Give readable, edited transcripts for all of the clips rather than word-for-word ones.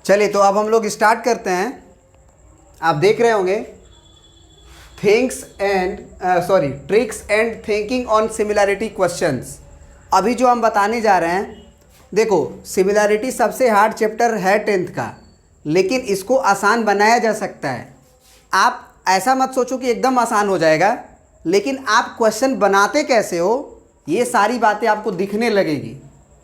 चलिए तो अब हम लोग स्टार्ट करते हैं। आप देख रहे होंगे tricks and thinking on similarity questions. अभी जो हम बताने जा रहे हैं, देखो सिमिलैरिटी सबसे हार्ड चैप्टर है 10th का, लेकिन इसको आसान बनाया जा सकता है। आप ऐसा मत सोचो कि एकदम आसान हो जाएगा, लेकिन आप क्वेश्चन बनाते कैसे हो ये सारी बातें आपको दिखने लगेगी।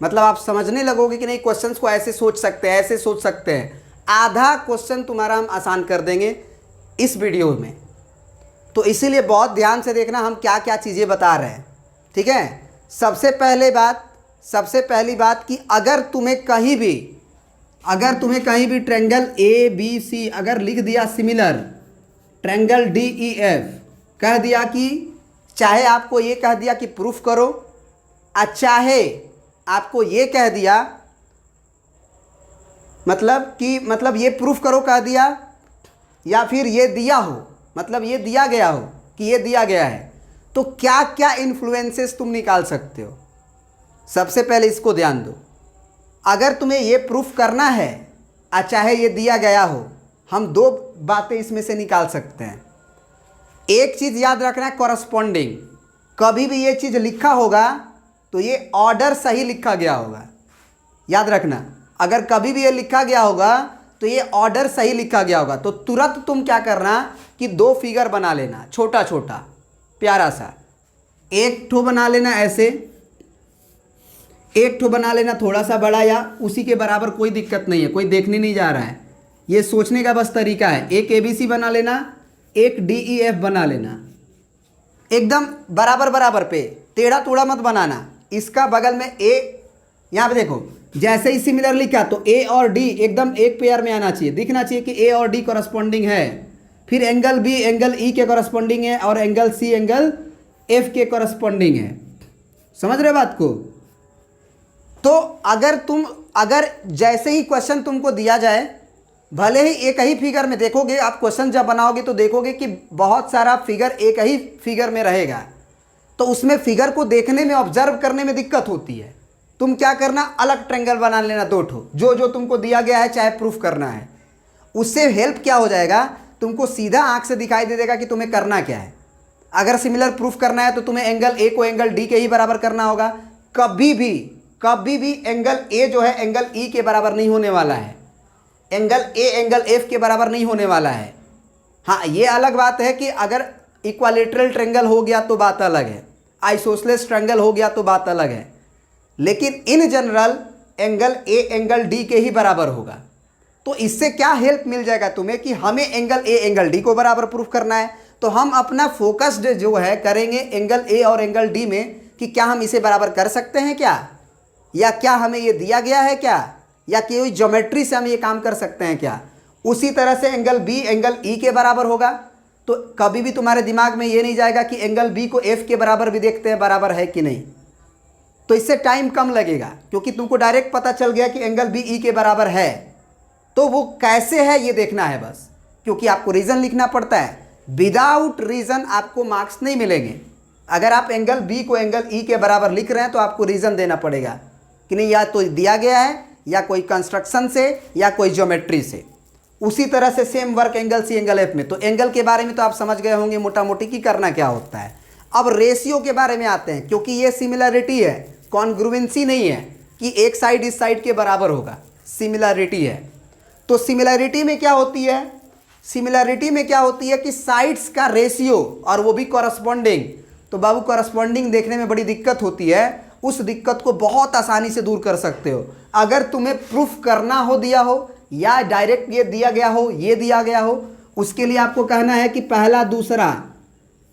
मतलब आप समझने लगोगे कि नहीं, क्वेश्चंस को ऐसे सोच सकते हैं, ऐसे सोच सकते हैं। आधा क्वेश्चन तुम्हारा हम आसान कर देंगे इस वीडियो में। तो इसीलिए बहुत ध्यान से देखना हम क्या क्या चीज़ें बता रहे हैं, ठीक है। सबसे पहली बात कि अगर तुम्हें कहीं भी ट्रायंगल ए बी सी अगर लिख दिया similar, triangle D E F कह दिया कि चाहे आपको ये कह दिया कि प्रूफ करो, चाहे आपको ये कह दिया मतलब ये प्रूफ करो कह दिया, या फिर ये दिया हो मतलब ये दिया गया हो कि ये दिया गया है, तो क्या क्या इन्फ्लुएंसेस तुम निकाल सकते हो। सबसे पहले इसको ध्यान दो। अगर तुम्हें ये प्रूफ करना है चाहे ये दिया गया हो, हम दो बातें इसमें से निकाल सकते हैं। एक चीज़ याद रखना है, कॉरस्पॉन्डिंग। कभी भी ये चीज़ लिखा होगा तो ये ऑर्डर सही लिखा गया होगा। याद रखना, अगर कभी भी ये लिखा गया होगा तो ये ऑर्डर सही लिखा गया होगा। तो तुरंत तुम क्या करना कि दो फिगर बना लेना, छोटा छोटा प्यारा सा। एक ठो बना लेना ऐसे, एक ठो बना लेना थोड़ा सा बड़ा या उसी के बराबर, कोई दिक्कत नहीं है, कोई देखने नहीं जा रहा है। ये सोचने का बस तरीका है। एक ABC बना लेना, एक DEF बना लेना, एकदम बराबर बराबर पे, टेढ़ा टूढ़ा मत बनाना। इसका बगल में A, यहाँ पे देखो जैसे ही सिमिलर लिखा तो A और D एकदम एक पेयर में आना चाहिए, दिखना चाहिए कि A और D कॉरस्पॉन्डिंग है। फिर एंगल B एंगल E के कॉरस्पॉन्डिंग है और एंगल C एंगल F के कॉरस्पॉन्डिंग है। समझ रहे बात को। तो अगर जैसे ही क्वेश्चन तुमको दिया जाए, भले ही एक ही फिगर में देखोगे, आप क्वेश्चन जब बनाओगे तो देखोगे कि बहुत सारा फिगर एक ही फिगर में रहेगा, तो उसमें फिगर को देखने में, ऑब्जर्व करने में दिक्कत होती है। तुम क्या करना, अलग ट्रायंगल बना लेना, दो ठो जो तुमको दिया गया है चाहे प्रूफ करना है। उससे हेल्प क्या हो जाएगा, तुमको सीधा आंख से दिखाई दे देगा कि तुम्हें करना क्या है। अगर सिमिलर प्रूफ करना है तो तुम्हें एंगल ए को एंगल डी के ही बराबर करना होगा। कभी भी एंगल ए जो है एंगल ई के बराबर नहीं होने वाला है, एंगल ए एंगल एफ के बराबर नहीं होने वाला है। हाँ, ये अलग बात है कि अगर इक्वालेटरल ट्रायंगल हो गया तो बात अलग है, आइसोसेलेस ट्रायंगल हो गया तो बात अलग है, लेकिन in general angle A angle D के ही बराबर होगा। तो इससे क्या हेल्प मिल जाएगा तुम्हें कि हमें एंगल ए एंगल डी को बराबर प्रूफ करना है, तो हम अपना फोकस्ड जो है करेंगे एंगल ए और एंगल डी में कि क्या हम इसे बराबर कर सकते हैं क्या, या क्या हमें ये दिया गया है क्या, या कोई ज्योमेट्री से हम ये काम कर सकते हैं क्या। उसी तरह से एंगल बी एंगल ई के बराबर होगा, तो कभी भी तुम्हारे दिमाग में ये नहीं जाएगा कि एंगल बी को एफ के बराबर भी देखते हैं बराबर है कि नहीं। तो इससे टाइम कम लगेगा, क्योंकि तुमको डायरेक्ट पता चल गया कि एंगल बी ई के बराबर है। तो वो कैसे है ये देखना है बस, क्योंकि आपको रीज़न लिखना पड़ता है। विदाउट रीज़न आपको मार्क्स नहीं मिलेंगे। अगर आप एंगल बी को एंगल ई के बराबर लिख रहे हैं तो आपको रीज़न देना पड़ेगा कि नहीं, या तो दिया गया है या कोई कंस्ट्रक्शन से या कोई ज्योमेट्री से। उसी तरह से same work angle C angle F में। तो एंगल के बारे में तो आप समझ गए होंगे मोटा मोटी कि करना क्या होता है। अब रेशियो के बारे में आते हैं, क्योंकि ये सिमिलरिटी है, कॉन्ग्रुएंसी नहीं है कि एक साइड इस साइड के बराबर होगा, सिमिलरिटी है। तो सिमिलरिटी में क्या होती है, सिमिलरिटी में क्या होती है कि साइड्स का रेशियो, और वो भी कॉरस्पॉन्डिंग। तो बाबू कॉरस्पॉन्डिंग देखने में बड़ी दिक्कत होती है, उस दिक्कत को बहुत आसानी से दूर कर सकते हो। अगर तुम्हें प्रूफ करना हो दिया हो, या डायरेक्ट ये दिया गया हो ये दिया गया हो, उसके लिए आपको कहना है कि पहला दूसरा,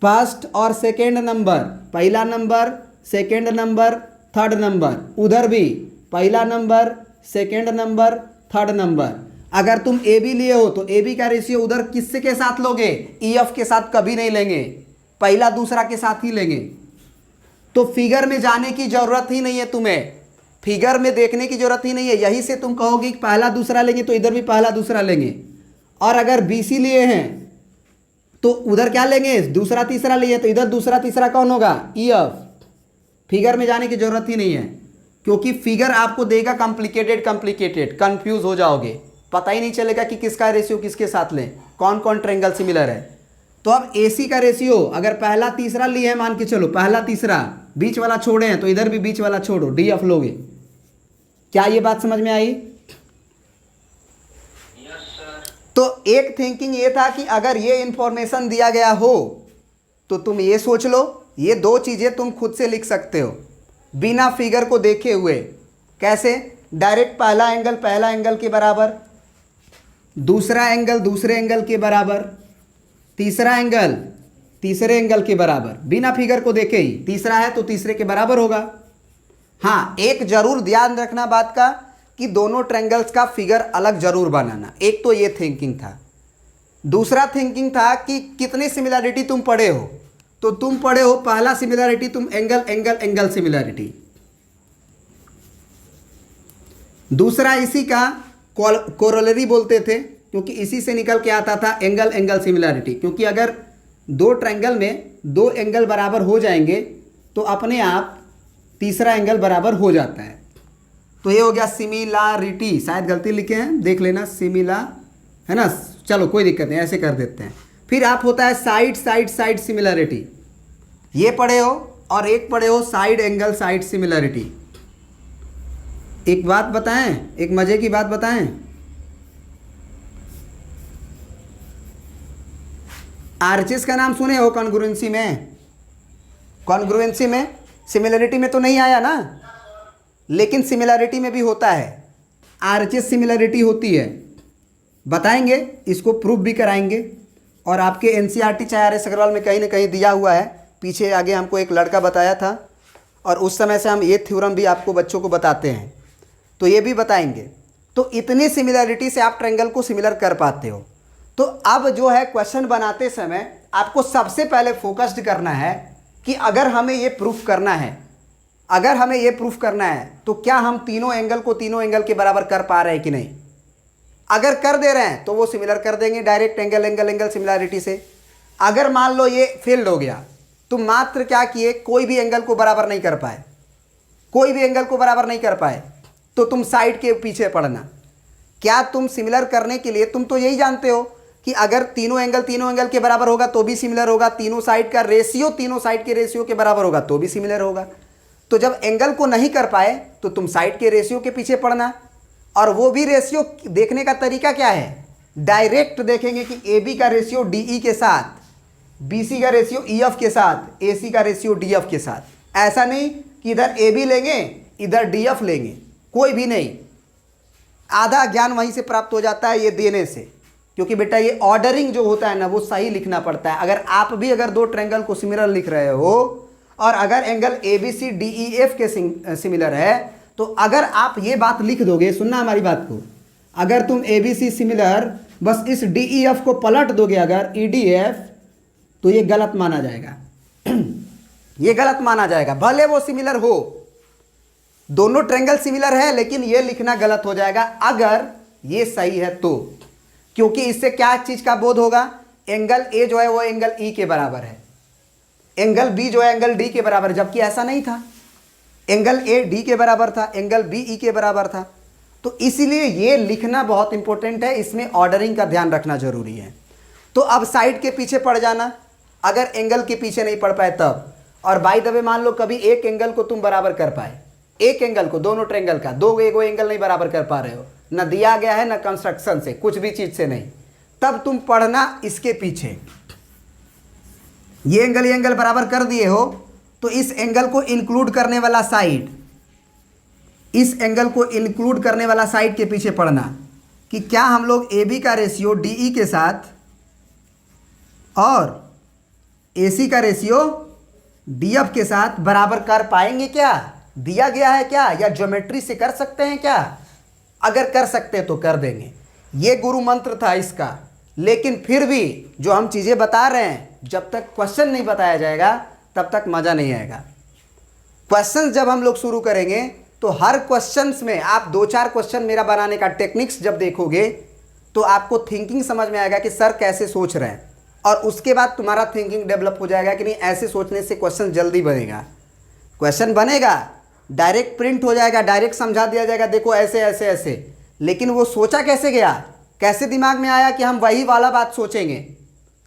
फर्स्ट और सेकेंड नंबर, पहला number second number third number, उधर भी पहला number second number third number. अगर तुम ए बी लिए हो तो ए बी का रेशियो उधर किससे के साथ लोगे, ई एफ के साथ कभी नहीं लेंगे, पहला दूसरा के साथ ही लेंगे। तो फिगर में जाने की जरूरत ही नहीं है, तुम्हें फिगर में देखने की जरूरत ही नहीं है। यही से तुम कहोगे कि पहला दूसरा लेंगे तो इधर भी पहला दूसरा लेंगे। और अगर BC लिए हैं तो उधर क्या लेंगे, दूसरा तीसरा लिए तो इधर दूसरा तीसरा कौन होगा, EF। फिगर में जाने की जरूरत ही नहीं है, क्योंकि फिगर आपको देगा कॉम्प्लिकेटेड कंफ्यूज हो जाओगे। पता ही नहीं चलेगा कि किसका रेशियो किसके साथ लें, कौन कौन ट्रायंगल सिमिलर है। तो अब AC का रेशियो अगर पहला तीसरा लिए हैं, मान के चलो पहला तीसरा, बीच वाला छोड़े हैं तो इधर भी बीच वाला छोड़ो, DF लोगे। क्या ये बात समझ में आई? तो एक थिंकिंग ये था कि अगर ये इंफॉर्मेशन दिया गया हो तो तुम ये सोच लो, ये दो चीज़ें तुम खुद से लिख सकते हो बिना फिगर को देखे हुए। कैसे? डायरेक्ट पहला एंगल के बराबर, दूसरा एंगल दूसरे एंगल के बराबर, तीसरा एंगल तीसरे एंगल के बराबर, बिना फिगर को देखे ही। तीसरा है तो तीसरे के बराबर होगा। हाँ, एक जरूर ध्यान रखना बात का कि दोनों ट्रायंगल्स का फिगर अलग जरूर बनाना। एक तो ये थिंकिंग था। दूसरा थिंकिंग था कि कितनी सिमिलरिटी तुम पढ़े हो। तो तुम पढ़े हो पहला सिमिलरिटी तुम एंगल एंगल एंगल सिमिलरिटी, दूसरा इसी का कोरोलरी बोलते थे क्योंकि इसी से निकल के आता था एंगल एंगल सिमिलरिटी। क्योंकि अगर दो ट्रायंगल में दो एंगल बराबर हो जाएंगे तो अपने आप तीसरा एंगल बराबर हो जाता है। तो ये हो गया सिमिलरिटी, शायद गलती लिखे हैं, देख लेना, सिमिला है ना। चलो कोई दिक्कत नहीं, ऐसे कर देते हैं। फिर आप होता है साइड साइड साइड सिमिलरिटी, ये पढ़े हो, और एक पढ़े हो साइड एंगल साइड सिमिलरिटी। एक बात बताएं, एक मजे की बात बताएं, आरएचएस का नाम सुने हो कॉन्ग्रुएंसी में? कॉन्ग्रुएंसी में सिमिलरिटी में तो नहीं आया ना, लेकिन सिमिलरिटी में भी होता है। आरएचएस सिमिलरिटी होती है, बताएंगे, इसको प्रूफ भी कराएंगे। और आपके एनसीईआरटी चाहे आर एस अग्रवाल में कहीं ना कहीं दिया हुआ है। पीछे आगे हमको एक लड़का बताया था और उस समय से हम ये थ्योरम भी आपको बच्चों को बताते हैं, तो ये भी बताएंगे। तो इतनी सिमिलरिटी से आप ट्रायंगल को सिमिलर कर पाते हो। तो अब जो है क्वेश्चन बनाते समय आपको सबसे पहले फोकस्ड करना है कि अगर हमें ये प्रूफ करना है, अगर हमें ये प्रूफ करना है तो क्या हम तीनों एंगल को तीनों एंगल के बराबर कर पा रहे हैं कि नहीं। अगर कर दे रहे हैं तो वो सिमिलर कर देंगे direct angle angle angle similarity से। अगर मान लो ये फेल्ड हो गया, तुम मात्र क्या किए, कोई भी एंगल को बराबर नहीं कर पाए, कोई भी एंगल को बराबर नहीं कर पाए, तो तुम साइड के पीछे पड़ना। क्या तुम सिमिलर करने के लिए, तुम तो यही जानते हो कि अगर तीनों एंगल के बराबर होगा तो भी सिमिलर होगा, तीनों साइड का रेशियो तीनों साइड के रेशियो के बराबर होगा तो भी सिमिलर होगा। तो जब एंगल को नहीं कर पाए तो तुम साइड के रेशियो के पीछे पड़ना। और वो भी रेशियो देखने का तरीका क्या है, डायरेक्ट देखेंगे कि AB का रेशियो DE के साथ, BC का रेशियो EF के साथ, AC का रेशियो DF के साथ। ऐसा नहीं कि इधर AB लेंगे इधर DF लेंगे, कोई भी नहीं। आधा ज्ञान वहीं से प्राप्त हो जाता है ये देने से, क्योंकि बेटा ये ऑर्डरिंग जो होता है ना वो सही लिखना पड़ता है। अगर आप भी अगर दो ट्रायंगल को सिमिलर लिख रहे हो और अगर एंगल ABCDEF के सिमिलर है, तो अगर आप ये बात लिख दोगे, सुनना हमारी बात को, अगर तुम ABC सिमिलर बस इस DEF को पलट दोगे अगर EDF, तो ये गलत माना जाएगा ये गलत माना जाएगा। भले वो सिमिलर हो, दोनों ट्रायंगल सिमिलर है, लेकिन ये लिखना गलत हो जाएगा अगर ये सही है तो। क्योंकि इससे क्या चीज का बोध होगा, एंगल A जो है वो एंगल E के बराबर है, एंगल B जो है एंगल D के बराबर, जबकि ऐसा नहीं था। एंगल A D के बराबर था, एंगल B E के बराबर था। तो इसीलिए ये लिखना बहुत इंपॉर्टेंट है, इसमें ऑर्डरिंग का ध्यान रखना जरूरी है। तो अब साइड के पीछे पड़ जाना अगर एंगल के पीछे नहीं पड़ पाए तब। और बाय द वे मान लो कभी एक एंगल को तुम बराबर कर पाए, एक एंगल को, दोनों ट्रायंगल का दो एंगल नहीं बराबर कर पा रहे हो, न दिया गया है न कंस्ट्रक्शन से, कुछ भी चीज से नहीं, तब तुम पढ़ना इसके पीछे। ये एंगल बराबर कर दिए हो तो इस एंगल को इंक्लूड करने वाला साइड, इस एंगल को इंक्लूड करने वाला साइड के पीछे पढ़ना कि क्या हम लोग AB का रेशियो DE के साथ और AC का रेशियो DF के साथ बराबर कर पाएंगे क्या, दिया गया है क्या, या ज्योमेट्री से कर सकते हैं क्या। अगर कर सकते तो कर देंगे, ये गुरु मंत्र था इसका। लेकिन फिर भी जो हम चीज़ें बता रहे हैं, जब तक क्वेश्चन नहीं बताया जाएगा तब तक मज़ा नहीं आएगा। क्वेश्चन जब हम लोग शुरू करेंगे तो हर क्वेश्चंस में आप 2-4 क्वेश्चन मेरा बनाने का टेक्निक्स जब देखोगे तो आपको थिंकिंग समझ में आएगा कि सर कैसे सोच रहे हैं, और उसके बाद तुम्हारा थिंकिंग डेवलप हो जाएगा कि नहीं ऐसे सोचने से क्वेश्चन जल्दी बनेगा। क्वेश्चन बनेगा, डायरेक्ट प्रिंट हो जाएगा, डायरेक्ट समझा दिया जाएगा, देखो ऐसे ऐसे ऐसे, लेकिन वो सोचा कैसे गया, कैसे दिमाग में आया कि हम वही वाला बात सोचेंगे।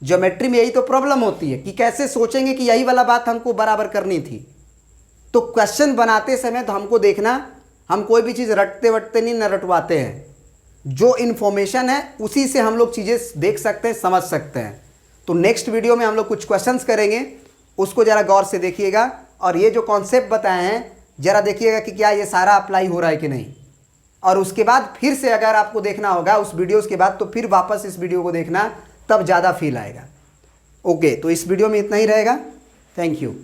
ज्योमेट्री में यही तो प्रॉब्लम होती है कि कैसे सोचेंगे कि यही वाला बात हमको बराबर करनी थी। तो क्वेश्चन बनाते समय तो हमको देखना, हम कोई भी चीज़ रटते वटते नहीं, न रटवाते हैं। जो इन्फॉर्मेशन है उसी से हम लोग चीज़ें देख सकते हैं, समझ सकते हैं। तो नेक्स्ट वीडियो में हम लोग कुछ क्वेश्चंस करेंगे, उसको ज़रा गौर से देखिएगा। और ये जो कॉन्सेप्ट बताए हैं ज़रा देखिएगा कि क्या ये सारा अप्लाई हो रहा है कि नहीं। और उसके बाद फिर से अगर आपको देखना होगा उस वीडियोस के बाद, तो फिर वापस इस वीडियो को देखना, तब ज़्यादा फील आएगा। ओके, तो इस वीडियो में इतना ही रहेगा। Thank you.